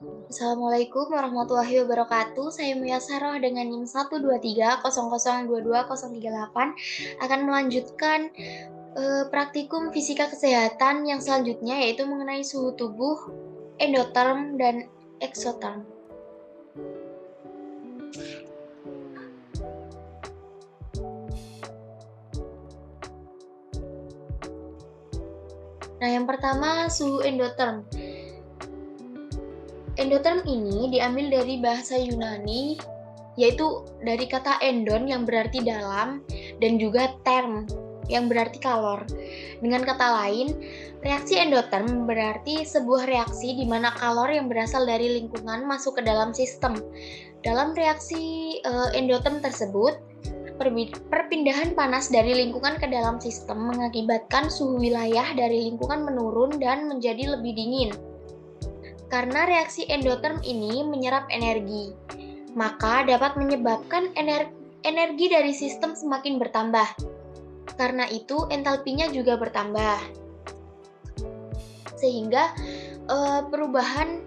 Assalamualaikum warahmatullahi wabarakatuh. Saya Muyasaroh dengan NIM 12300022038 akan melanjutkan praktikum fisika kesehatan yang selanjutnya yaitu mengenai suhu tubuh, endoterm dan eksoterm. Nah, yang pertama suhu endoterm. Endoterm ini diambil dari bahasa Yunani, yaitu dari kata endon yang berarti dalam dan juga term yang berarti kalor. Dengan kata lain, reaksi endoterm berarti sebuah reaksi di mana kalor yang berasal dari lingkungan masuk ke dalam sistem. Dalam reaksi endoterm tersebut, perpindahan panas dari lingkungan ke dalam sistem mengakibatkan suhu wilayah dari lingkungan menurun dan menjadi lebih dingin. Karena reaksi endoterm ini menyerap energi, maka dapat menyebabkan energi dari sistem semakin bertambah. Karena itu, entalpinya juga bertambah. Sehingga perubahan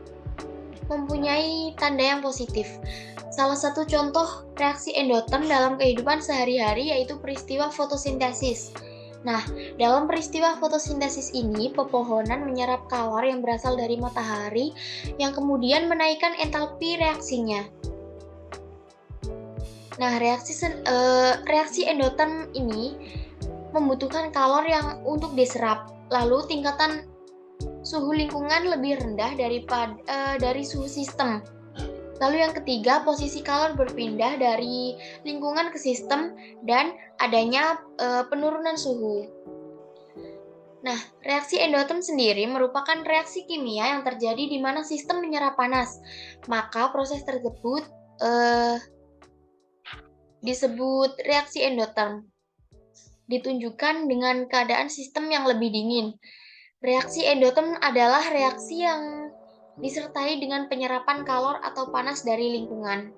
mempunyai tanda yang positif. Salah satu contoh reaksi endoterm dalam kehidupan sehari-hari yaitu peristiwa fotosintesis. Nah, dalam peristiwa fotosintesis ini, pepohonan menyerap kalor yang berasal dari matahari yang kemudian menaikkan entalpi reaksinya. Nah, reaksi endoterm ini membutuhkan kalor yang untuk diserap. Lalu tingkatan suhu lingkungan lebih rendah dari suhu sistem. Lalu yang ketiga, posisi kalor berpindah dari lingkungan ke sistem dan adanya penurunan suhu. Nah, reaksi endoterm sendiri merupakan reaksi kimia yang terjadi di mana sistem menyerap panas. Maka proses tersebut disebut reaksi endoterm. Ditunjukkan dengan keadaan sistem yang lebih dingin. Reaksi endoterm adalah reaksi yang disertai dengan penyerapan kalor atau panas dari lingkungan.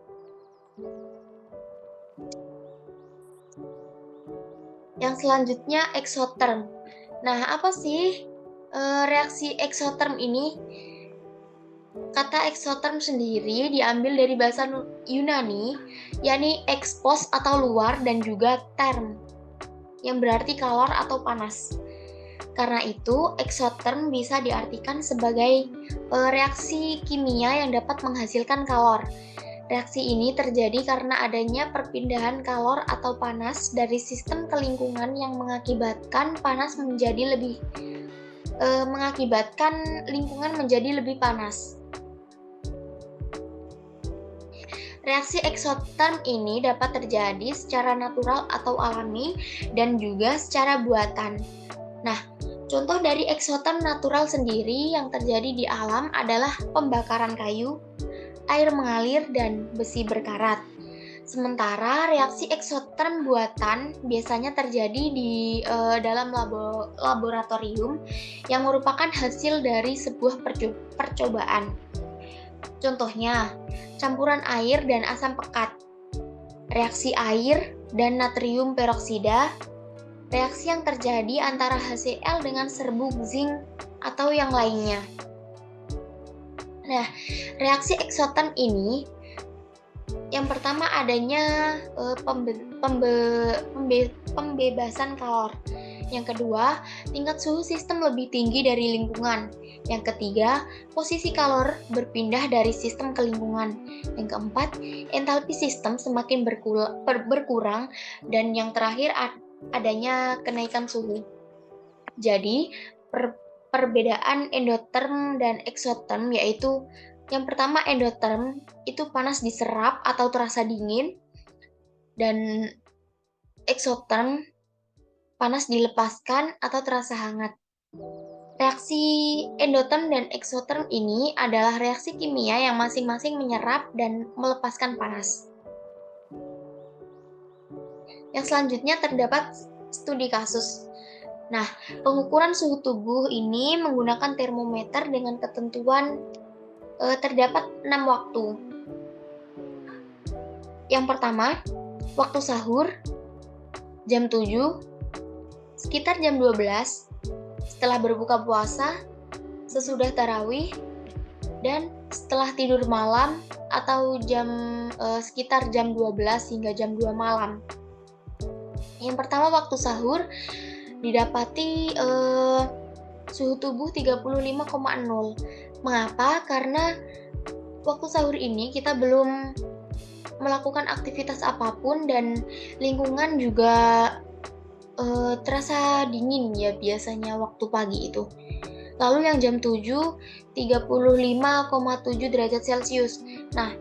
Yang selanjutnya eksoterm. Nah, apa sih reaksi eksoterm ini? Kata eksoterm sendiri diambil dari bahasa Yunani, yakni ekspos atau luar dan juga term, yang berarti kalor atau panas. Karena itu, eksoterm bisa diartikan sebagai reaksi kimia yang dapat menghasilkan kalor. Reaksi ini terjadi karena adanya perpindahan kalor atau panas dari sistem ke lingkungan yang mengakibatkan lingkungan menjadi lebih panas. Reaksi eksoterm ini dapat terjadi secara natural atau alami dan juga secara buatan. Nah, contoh dari eksoterm natural sendiri yang terjadi di alam adalah pembakaran kayu, air mengalir, dan besi berkarat. Sementara reaksi eksoterm buatan biasanya terjadi di dalam laboratorium yang merupakan hasil dari sebuah percobaan. Contohnya, campuran air dan asam pekat, reaksi air dan natrium peroksida, reaksi yang terjadi antara HCl dengan serbuk zinc atau yang lainnya. Nah, reaksi eksoterm ini yang pertama adanya pembebasan kalor. Yang kedua, tingkat suhu sistem lebih tinggi dari lingkungan. Yang ketiga, posisi kalor berpindah dari sistem ke lingkungan. Yang keempat, entalpi sistem semakin berkurang. Dan yang terakhir, adanya kenaikan suhu. Jadi, perbedaan endoterm dan eksoterm yaitu yang pertama endoterm itu panas diserap atau terasa dingin, dan eksoterm panas dilepaskan atau terasa hangat. Reaksi endoterm dan eksoterm ini adalah reaksi kimia yang masing-masing menyerap dan melepaskan panas. Yang selanjutnya terdapat studi kasus. Nah, pengukuran suhu tubuh ini menggunakan termometer dengan ketentuan terdapat 6 waktu. Yang pertama, waktu sahur, jam 7, sekitar jam 12, setelah berbuka puasa, sesudah tarawih, dan setelah tidur malam atau sekitar jam 12 hingga jam 2 malam. Yang pertama, waktu sahur didapati suhu tubuh 35,0. Mengapa? Karena waktu sahur ini kita belum melakukan aktivitas apapun dan lingkungan juga terasa dingin ya biasanya waktu pagi itu. Lalu yang jam 7, 35,7 derajat Celcius. Nah,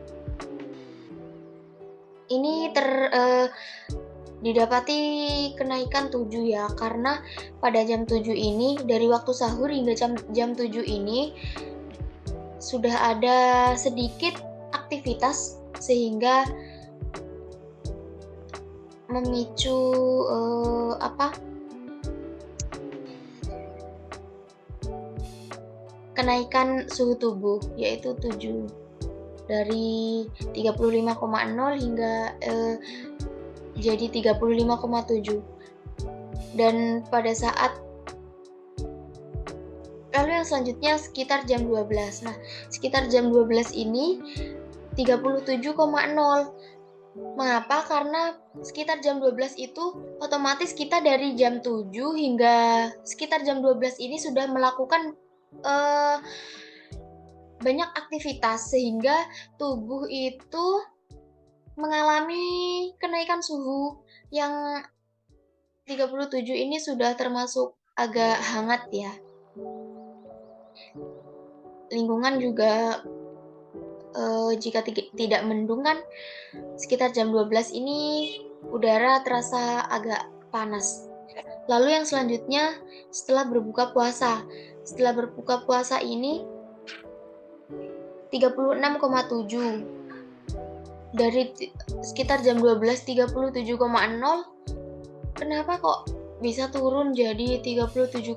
ini didapati kenaikan 7 ya, karena pada jam 7 ini, dari waktu sahur hingga jam 7 ini, sudah ada sedikit aktivitas sehingga memicu kenaikan suhu tubuh, yaitu 7 dari 35,0 hingga jadi 35,7. Dan pada saat lalu yang selanjutnya sekitar jam 12. Nah, sekitar jam 12 ini 37,0. Mengapa? Karena sekitar jam 12 itu otomatis kita dari jam 7 hingga sekitar jam 12 ini sudah melakukan banyak aktivitas sehingga tubuh itu mengalami kenaikan suhu yang 37 ini sudah termasuk agak hangat ya. Lingkungan juga jika tidak mendung kan sekitar jam 12 ini udara terasa agak panas. Lalu yang selanjutnya setelah berbuka puasa. Setelah berbuka puasa ini 36,7. Dari sekitar jam 12 37,0. Kenapa kok bisa turun jadi 37,0?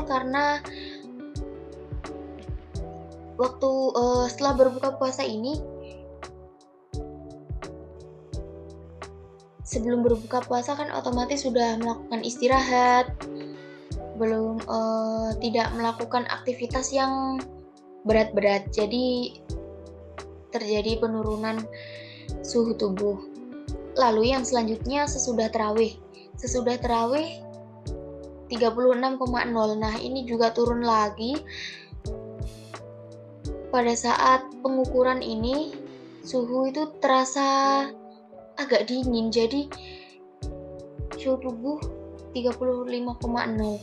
Karena waktu setelah berbuka puasa ini, sebelum berbuka puasa kan otomatis sudah melakukan istirahat, belum tidak melakukan aktivitas yang berat-berat, jadi terjadi penurunan suhu tubuh. Lalu yang selanjutnya sesudah tarawih. Sesudah tarawih 36,0. Nah, ini juga turun lagi. Pada saat pengukuran ini suhu itu terasa agak dingin, jadi suhu tubuh 35,0.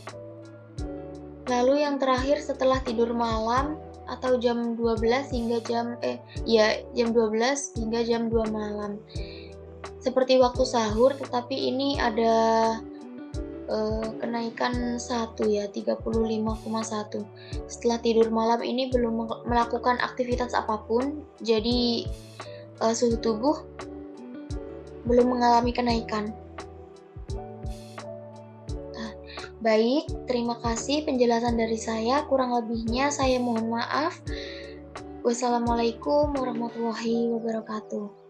Lalu yang terakhir setelah tidur malam atau jam 12 hingga jam 12 hingga jam 2 malam. Seperti waktu sahur, tetapi ini ada kenaikan 1 ya, 35,1. Setelah tidur malam ini belum melakukan aktivitas apapun, jadi suhu tubuh belum mengalami kenaikan. Baik, terima kasih penjelasan dari saya. Kurang lebihnya saya mohon maaf. Wassalamualaikum warahmatullahi wabarakatuh.